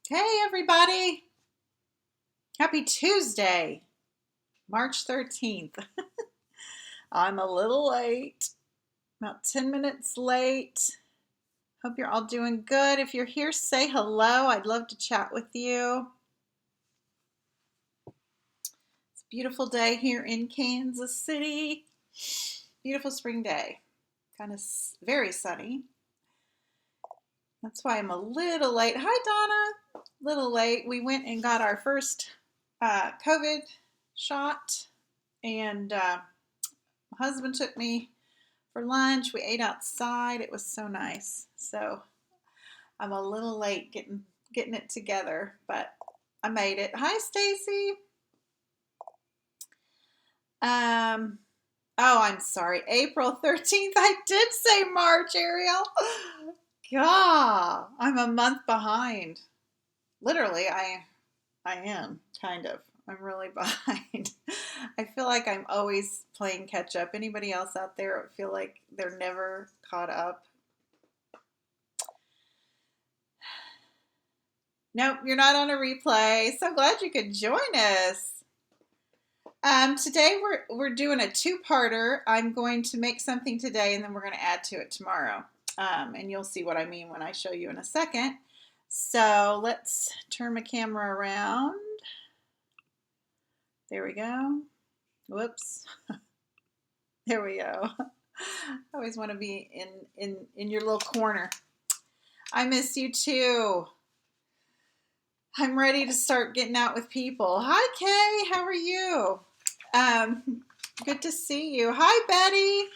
Hey, everybody. Happy Tuesday, March 13th. I'm a little late, about 10 minutes late. Hope you're all doing good. If you're here, say hello. I'd love to chat with you. It's a beautiful day here in Kansas City. Beautiful spring day. Kind of very sunny. That's why I'm a little late. Hi, Donna. Little late. We went and got our first COVID shot, and my husband took me for lunch. We ate outside. It was so nice. So I'm a little late getting it together, but I made it. Hi, Stacy. Um, oh, I'm sorry. April 13th. I did say March, Ariel. God, I'm a month behind. Literally, I am kind of. I'm really behind. I feel like I'm always playing catch up. Anybody else out there feel like they're never caught up? Nope, you're not on a replay. So glad you could join us. Today we're doing a two-parter. I'm going to make something today and then we're going to add to it tomorrow. And you'll see what I mean when I show you in a second. So let's turn my camera around. There we go. Whoops. There we go. I always want to be in your little corner. I miss you too. I'm ready to start getting out with people. Hi, Kay. How are you? Good to see you. Hi, Betty.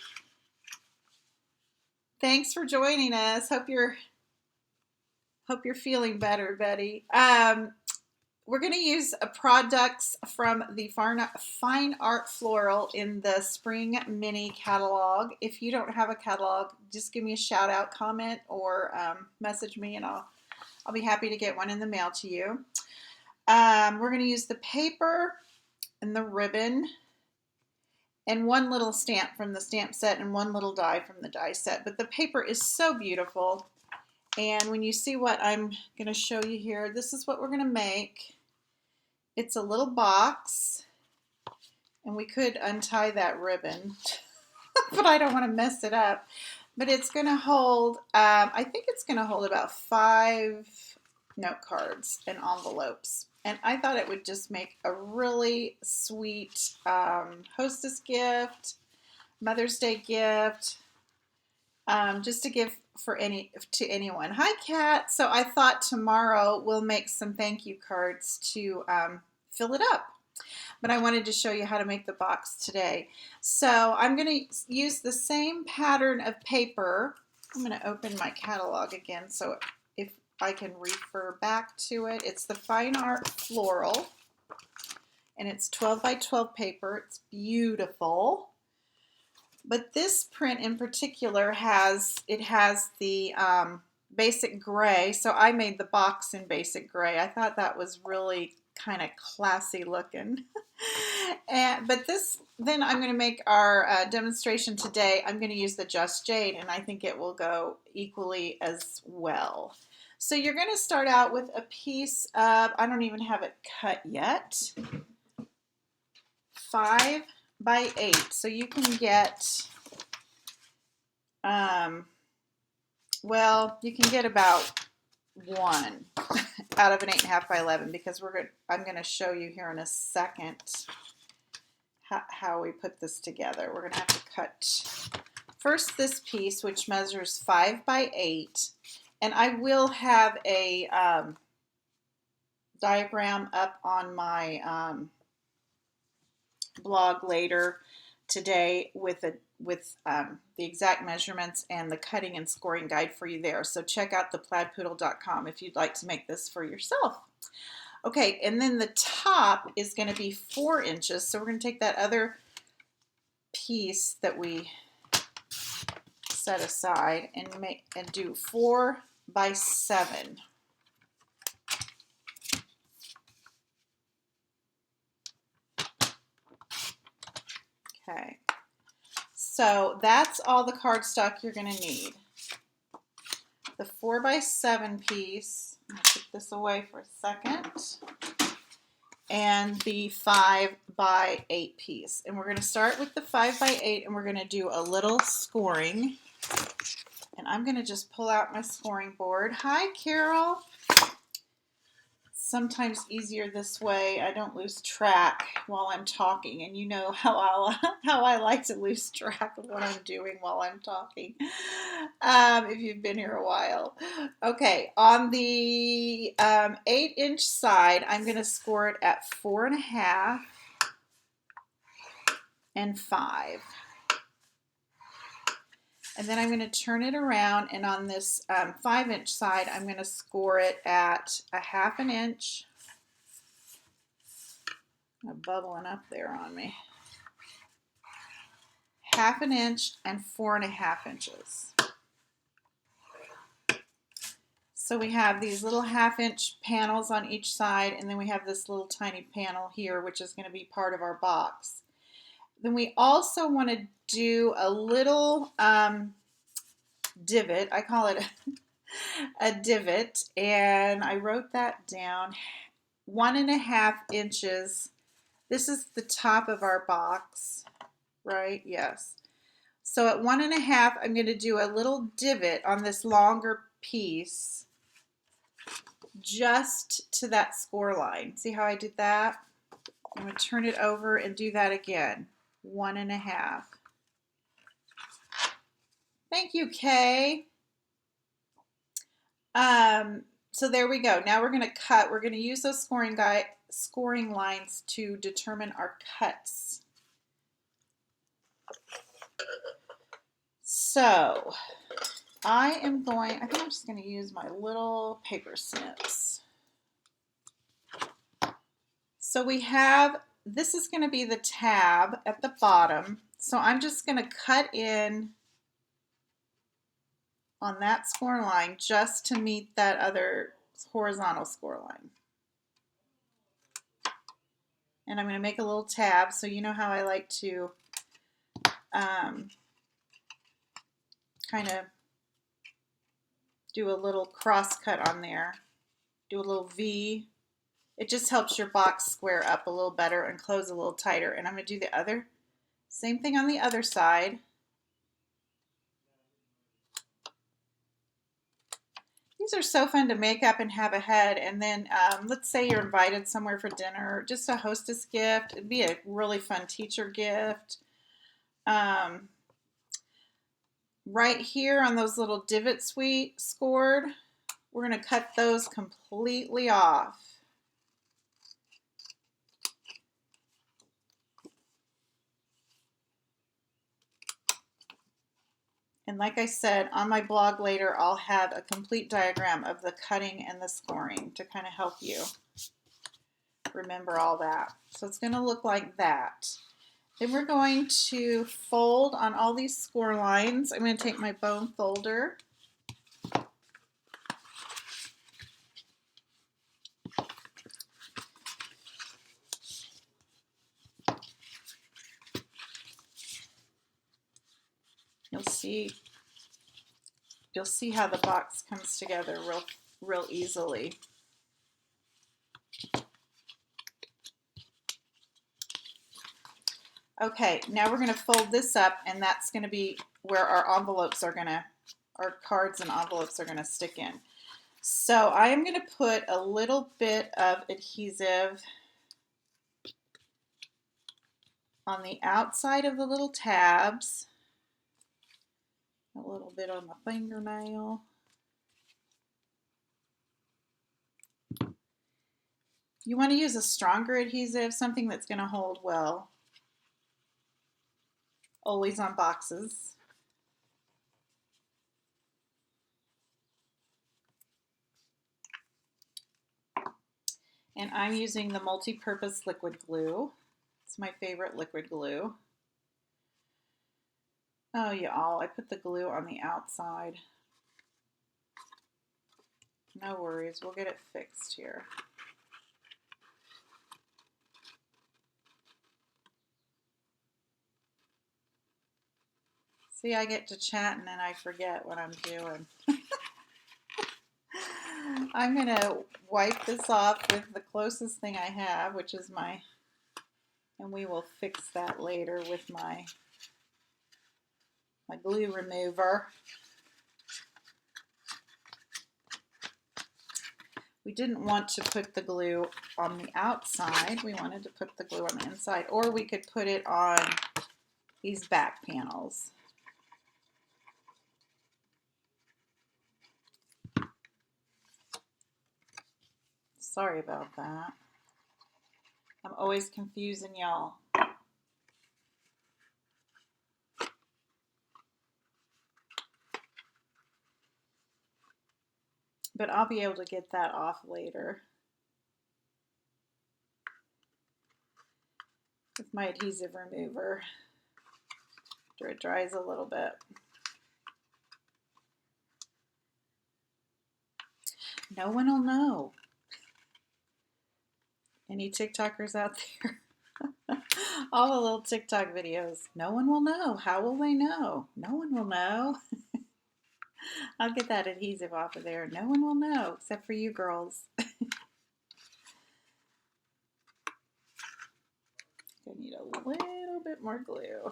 Thanks for joining us. Hope you're feeling better, Betty. We're going to use products from the Fine Art Floral in the Spring Mini catalog. If you don't have a catalog, just give me a shout out, comment, or message me, and I'll be happy to get one in the mail to you. We're going to use the paper and the ribbon and one little stamp from the stamp set and one little die from the die set. But the paper is so beautiful. And when you see what I'm going to show you here, this is what we're going to make. It's a little box. And we could untie that ribbon, but I don't want to mess it up. But it's going to hold, I think it's going to hold about 5 note cards and envelopes. And I thought it would just make a really sweet hostess gift, Mother's Day gift, just to give to anyone. Hi, Kat. So I thought tomorrow we'll make some thank you cards to fill it up. But I wanted to show you how to make the box today. So I'm going to use the same pattern of paper. I'm going to open my catalog again so if I can refer back to it. It's the Fine Art Floral, and it's 12 by 12 paper. It's beautiful. But this print in particular has the basic gray. So I made the box in basic gray. I thought that was really kind of classy looking. But then I'm going to make our demonstration today. I'm going to use the Just Jade, and I think it will go equally as well. So you're going to start out with a piece of, I don't even have it cut yet, 5 by 8. So you can get, well, you can get about 1 out of an 8.5 by 11 because I'm going to show you here in a second how we put this together. We're going to have to cut first this piece, which measures 5 by 8. And I will have a diagram up on my blog later today with the exact measurements and the cutting and scoring guide for you there. So check out theplaidpoodle.com if you'd like to make this for yourself. Okay, and then the top is going to be 4 inches. So we're going to take that other piece that we set aside and do 4 by 7. Okay, so that's all the cardstock you're going to need. the 4x7 piece. I'm going to put this away for a second. And the 5x8 piece. And we're going to start with the 5x8 and we're going to do a little scoring. And I'm going to just pull out my scoring board. Hi, Carol. Sometimes easier this way. I don't lose track while I'm talking, and you know how I like to lose track of what I'm doing while I'm talking. If you've been here a while, okay. On the 8-inch side, I'm going to score it at 4.5 and 5. And then I'm going to turn it around, and on this 5-inch side, I'm going to score it at 1/2 inch. Bubbling up there on me. 1/2 inch and 4.5 inches. So we have these little 1/2 inch panels on each side, and then we have this little tiny panel here, which is going to be part of our box. Then we also want to do a little divot. I call it a divot, and I wrote that down. 1.5 inches. This is the top of our box, right? Yes. So at 1.5, I'm going to do a little divot on this longer piece just to that score line. See how I did that? I'm going to turn it over and do that again. 1.5. Thank you, Kay. So there we go. Now we're going to cut. We're going to use those scoring lines to determine our cuts. So I think I'm just going to use my little paper snips. So we have, this is going to be the tab at the bottom. So I'm just going to cut in on that score line just to meet that other horizontal score line. And I'm going to make a little tab, so you know how I like to kind of do a little cross cut on there, do a little V. It just helps your box square up a little better and close a little tighter. And I'm going to do the same thing on the other side. These are so fun to make up and have ahead. And then let's say you're invited somewhere for dinner, just a hostess gift. It'd be a really fun teacher gift. Right here on those little divots we scored, we're going to cut those completely off. And like I said, on my blog later, I'll have a complete diagram of the cutting and the scoring to kind of help you remember all that. So it's going to look like that. Then we're going to fold on all these score lines. I'm going to take my bone folder. You'll see how the box comes together real easily. Okay, now we're going to fold this up, and that's going to be where our cards and envelopes are going to stick in. So I am going to put a little bit of adhesive on the outside of the little tabs, a little bit on the fingernail. You want to use a stronger adhesive, something that's going to hold well. Always on boxes. And I'm using the multi-purpose liquid glue. It's my favorite liquid glue. Oh, y'all, I put the glue on the outside. No worries, we'll get it fixed here. See, I get to chat and then I forget what I'm doing. I'm going to wipe this off with the closest thing I have, which is my, and we will fix that later with my glue remover. We didn't want to put the glue on the outside. We wanted to put the glue on the inside, or we could put it on these back panels. Sorry about that. I'm always confusing y'all. But I'll be able to get that off later with my adhesive remover after it dries a little bit. No one will know. Any TikTokers out there? All the little TikTok videos. No one will know. How will they know? No one will know. I'll get that adhesive off of there. No one will know except for you girls. I need a little bit more glue.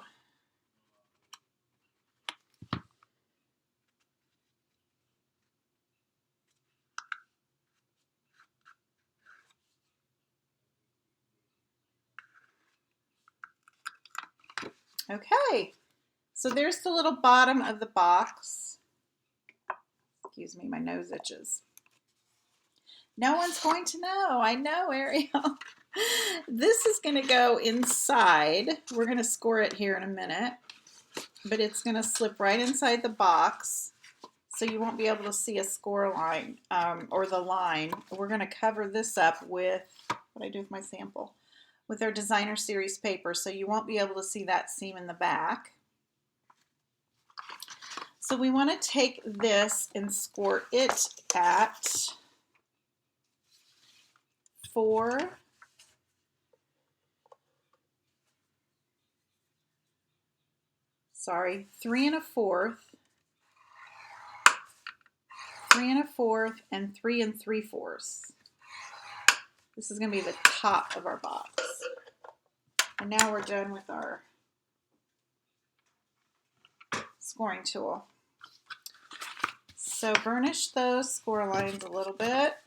Okay, so there's the little bottom of the box. Excuse me, my nose itches. No one's going to know. I know, Ariel. This is going to go inside. We're going to score it here in a minute, but it's going to slip right inside the box, so you won't be able to see a score line or the line. We're going to cover this up with, what I do with my sample, with our designer series paper, so you won't be able to see that seam in the back. So we want to take this and score it at 4 3 1/4, 3 1/4, and 3 3/4. This is going to be the top of our box. And now we're done with our scoring tool. So burnish those score lines a little bit.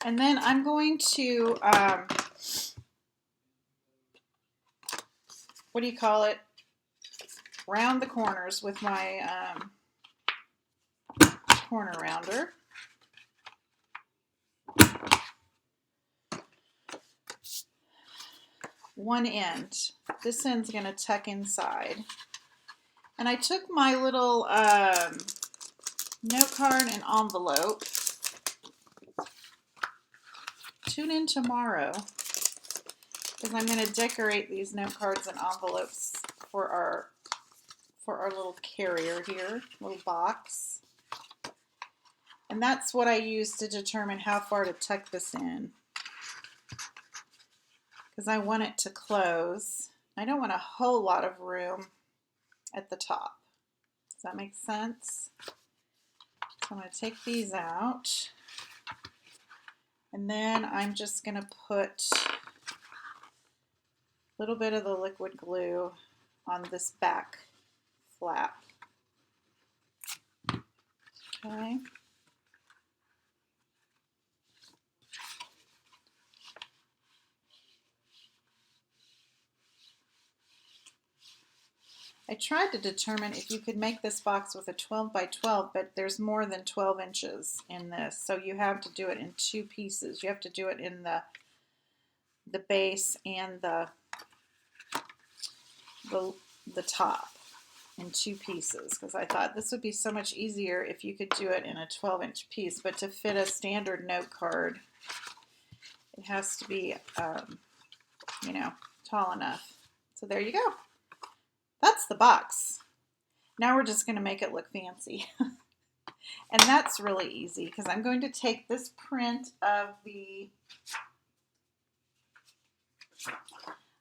And then I'm going to, what do you call it? Round the corners with my corner rounder. One end. This end's going to tuck inside. And I took my little note card and envelope. Tune in tomorrow because I'm going to decorate these note cards and envelopes for our little carrier here, little box. And that's what I use to determine how far to tuck this in, because I want it to close. I don't want a whole lot of room at the top. Does that make sense? So I'm going to take these out. And then I'm just going to put a little bit of the liquid glue on this back flap. Okay. I tried to determine if you could make this box with a 12 by 12, but there's more than 12 inches in this, so you have to do it in 2 pieces. You have to do it in the base and the top in 2 pieces, because I thought this would be so much easier if you could do it in a 12-inch piece. But to fit a standard note card, it has to be, you know, tall enough. So there you go. That's the box. Now we're just going to make it look fancy. And that's really easy because I'm going to take this print of the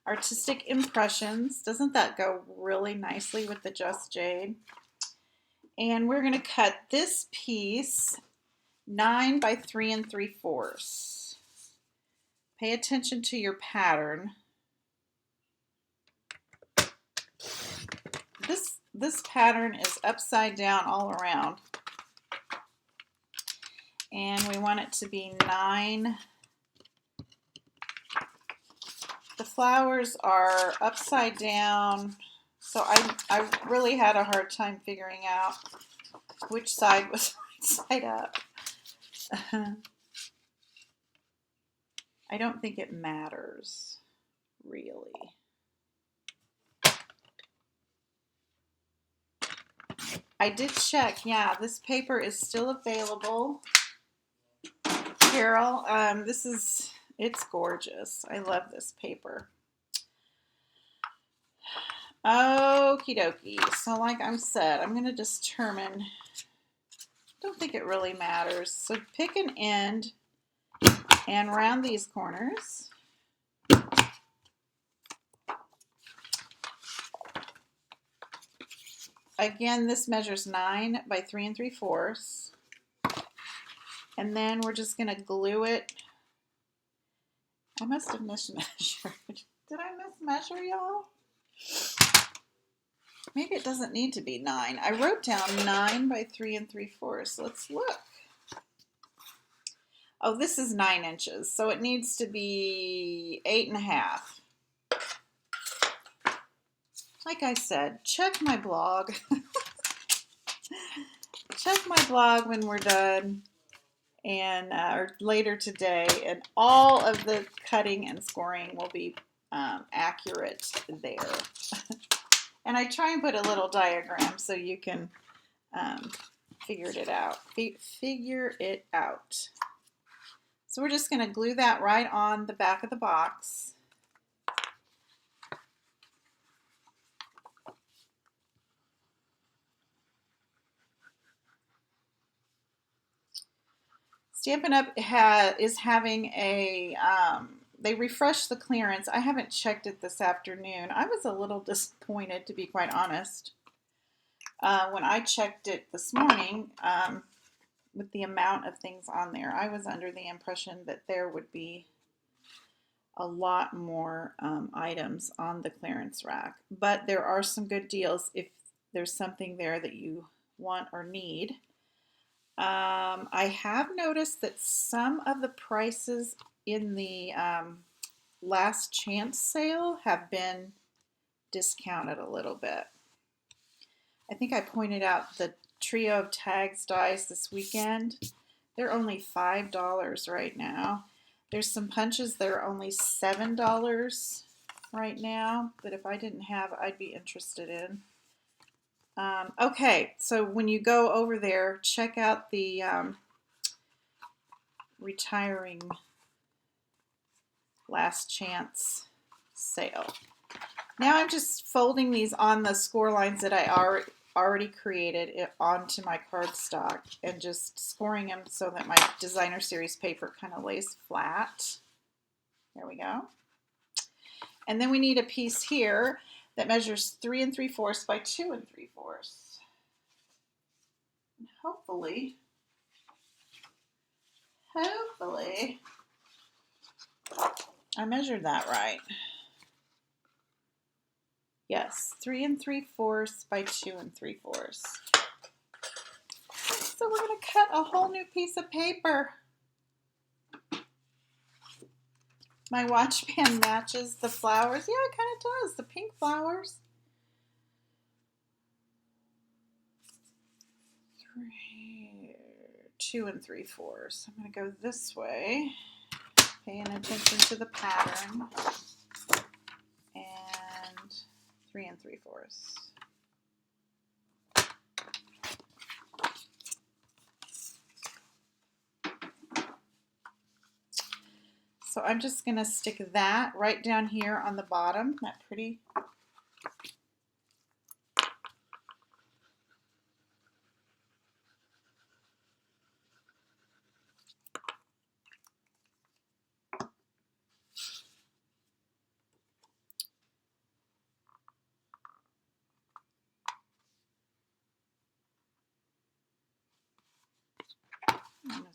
Artistic Impressions. Doesn't that go really nicely with the Just Jade? And we're going to cut this piece 9 by 3 3/4. Pay attention to your pattern. This pattern is upside down all around. And we want it to be 9. The flowers are upside down, so I really had a hard time figuring out which side was right side up. I don't think it matters, really. I did check, yeah, this paper is still available. Carol, it's gorgeous. I love this paper. Okie dokie. So like I said, I'm going to determine, don't think it really matters. So pick an end and round these corners. Again, this measures 9 by 3 3/4. And then we're just going to glue it. I must have mismeasured. Did I mismeasure, y'all? Maybe it doesn't need to be 9. I wrote down 9 by 3 3/4. Let's look. Oh, this is 9 inches, so it needs to be 8.5. Like I said, check my blog. Check my blog when we're done, and or later today, and all of the cutting and scoring will be accurate there. And I try and put a little diagram so you can figure it out. Figure it out. So we're just going to glue that right on the back of the box. Stampin' Up! Is having a, they refreshed the clearance. I haven't checked it this afternoon. I was a little disappointed, to be quite honest. When I checked it this morning, with the amount of things on there, I was under the impression that there would be a lot more items on the clearance rack. But there are some good deals if there's something there that you want or need. I have noticed that some of the prices in the last chance sale have been discounted a little bit. I think I pointed out the trio of tags dies this weekend. They're only $5 right now. There's some punches that are only $7 right now, but if I didn't have, I'd be interested in. Okay, so when you go over there, check out the retiring last chance sale. Now I'm just folding these on the score lines that I already created onto my cardstock and just scoring them so that my designer series paper kind of lays flat. There we go. And then we need a piece here that measures 3 3/4 by 2 3/4. And hopefully, I measured that right. Yes, 3 3/4 by 2 3/4. So we're going to cut a whole new piece of paper. My watch band matches the flowers. Yeah, it kind of does. The pink flowers. 2 3/4. I'm going to go this way, paying attention to the pattern, and 3 3/4. So I'm just going to stick that right down here on the bottom, that pretty.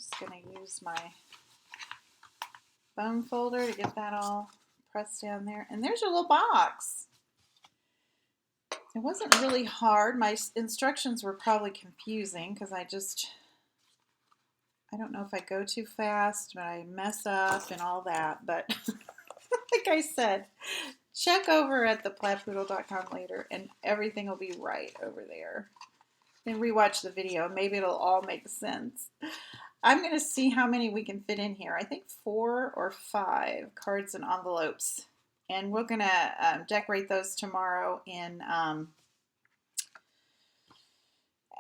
just going to use my bone folder to get that all pressed down there. And there's your little box. It wasn't really hard. My instructions were probably confusing because I don't know if I go too fast, but I mess up and all that. But like I said, check over at theplaidpoodle.com later and everything will be right over there. Then rewatch the video. Maybe it'll all make sense. I'm going to see how many we can fit in here. I think 4 or 5 cards and envelopes. And we're going to decorate those tomorrow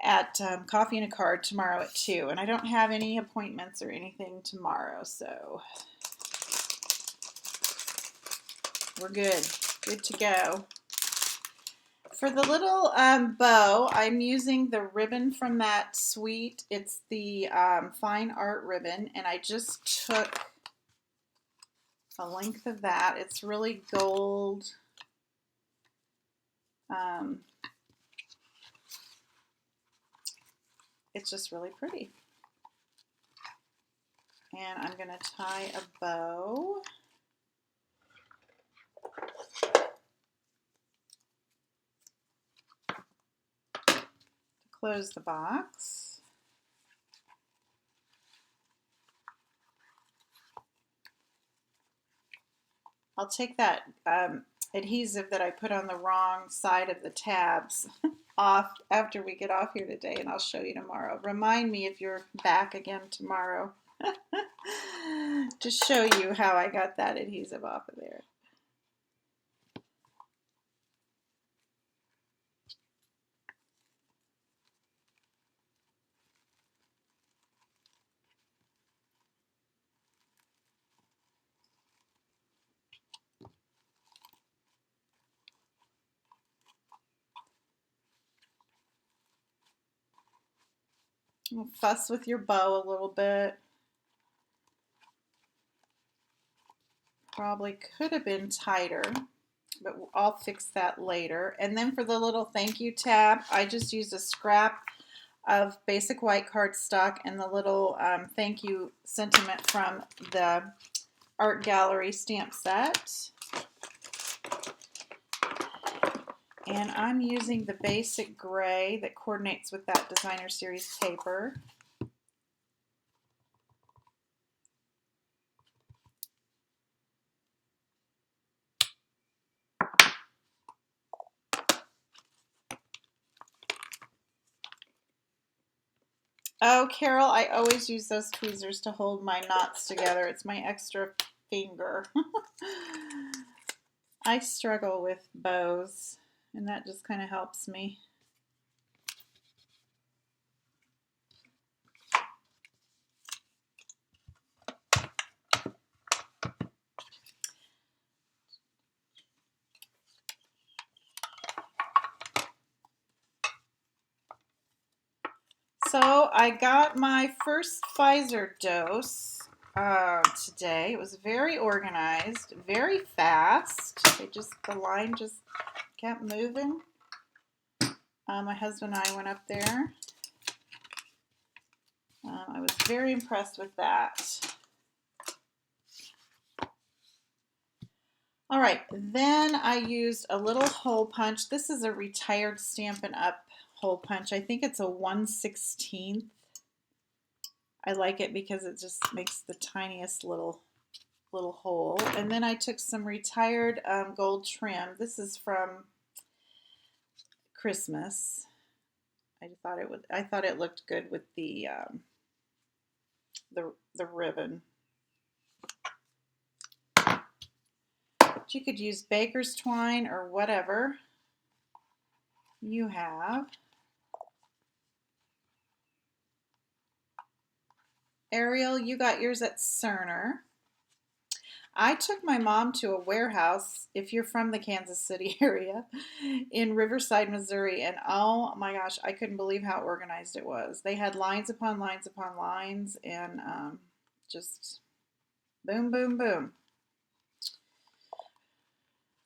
at Coffee and a Card tomorrow at 2. And I don't have any appointments or anything tomorrow, so we're good. Good to go. For the little bow, I'm using the ribbon from that suite. It's the Fine Art ribbon, and I just took a length of that. It's really gold. It's just really pretty. And I'm going to tie a bow. Close the box. I'll take that adhesive that I put on the wrong side of the tabs off after we get off here today, and I'll show you tomorrow. Remind me if you're back again tomorrow to show you how I got that adhesive off of there. Fuss with your bow a little bit. Probably could have been tighter, but I'll fix that later. And then for the little thank you tab, I just used a scrap of basic white cardstock and the little thank you sentiment from the art gallery stamp set. And I'm using the basic gray that coordinates with that designer series paper. Oh, Carol, I always use those tweezers to hold my knots together. It's my extra finger. I struggle with bows, and that just kind of helps me. So I got my first Pfizer dose today. It was very organized, very fast. The line just kept moving. My husband and I went up there. I was very impressed with that. All right, then I used a little hole punch. This is a retired Stampin' Up! Hole punch. I think it's a 1/16. I like it because it just makes the tiniest little hole. And then I took some retired gold trim. This is from Christmas. I thought it looked good with the ribbon. But you could use baker's twine or whatever you have. Ariel, you got yours at Cerner. I took my mom to a warehouse, if you're from the Kansas City area, in Riverside, Missouri, and oh my gosh, I couldn't believe how organized it was. They had lines upon lines upon lines, and just boom, boom, boom.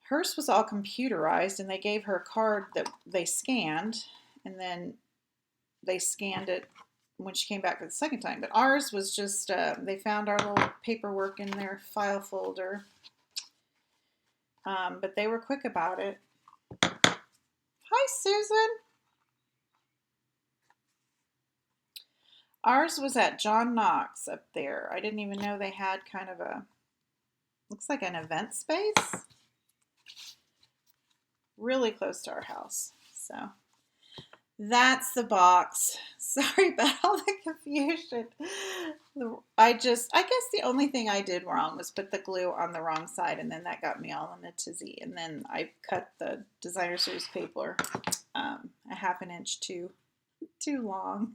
Hers was all computerized, and they gave her a card that they scanned, and then they scanned it when she came back for the second time. But ours was just, they found our little paperwork in their file folder. But they were quick about it. Hi, Susan. Ours was at John Knox up there. I didn't even know they had kind of a, looks like an event space. Really close to our house. So that's the box. Sorry about all the confusion. I guess the only thing I did wrong was put the glue on the wrong side, and then that got me all in a tizzy. And then I cut the designer series paper a half an inch too long.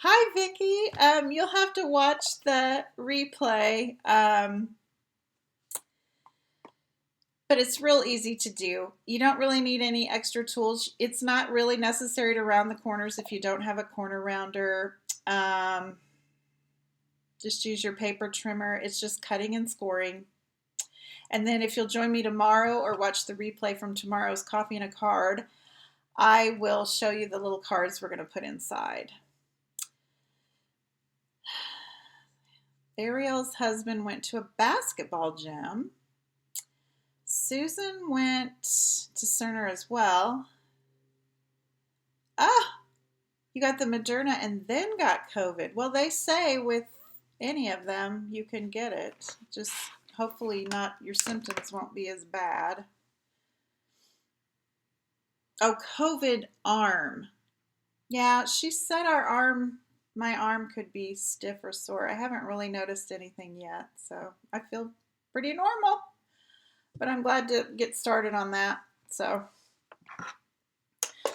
Hi, Vicki. You'll have to watch the replay. But it's real easy to do. You don't really need any extra tools. It's not really necessary to round the corners if you don't have a corner rounder. Just use your paper trimmer. It's just cutting and scoring. And then if you'll join me tomorrow or watch the replay from tomorrow's Coffee and a Card, I will show you the little cards we're going to put inside. Ariel's husband went to a basketball gym. Susan went to Cerner as well. Ah, you got the Moderna and then got COVID. Well, they say with any of them, you can get it. Just hopefully not, your symptoms won't be as bad. Oh, COVID arm. Yeah, she said my arm could be stiff or sore. I haven't really noticed anything yet, so I feel pretty normal. But I'm glad to get started on that. So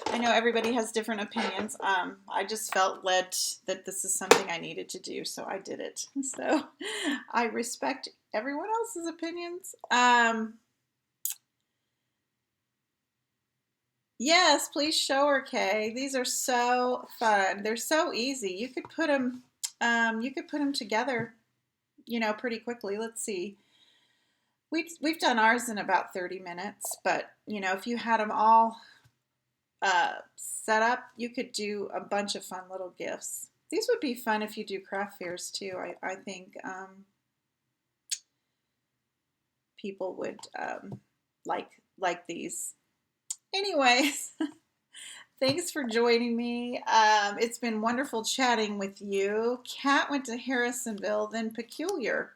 I know everybody has different opinions. I just felt led that this is something I needed to do, so I did it. So I respect everyone else's opinions. Yes, please show her, Kay. These are so fun. They're so easy. You could put them together, pretty quickly. Let's see. We've done ours in about 30 minutes, but if you had them all set up, you could do a bunch of fun little gifts. These would be fun if you do craft fairs too. I think people would like these. Anyways, thanks for joining me. It's been wonderful chatting with you. Kat went to Harrisonville, then Peculiar.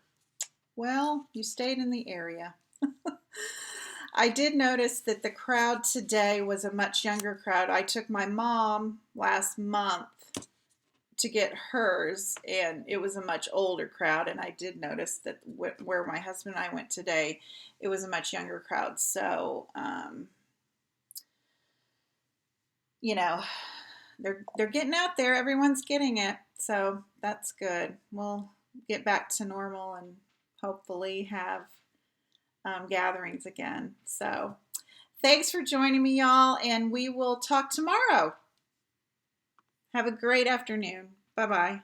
Well, you stayed in the area. I did notice that the crowd today was a much younger crowd. I took my mom last month to get hers, and it was a much older crowd. And I did notice that where my husband and I went today, it was a much younger crowd. So, they're getting out there. Everyone's getting it. So that's good. We'll get back to normal and hopefully have gatherings again. So thanks for joining me, y'all, and we will talk tomorrow. Have a great afternoon. Bye-bye.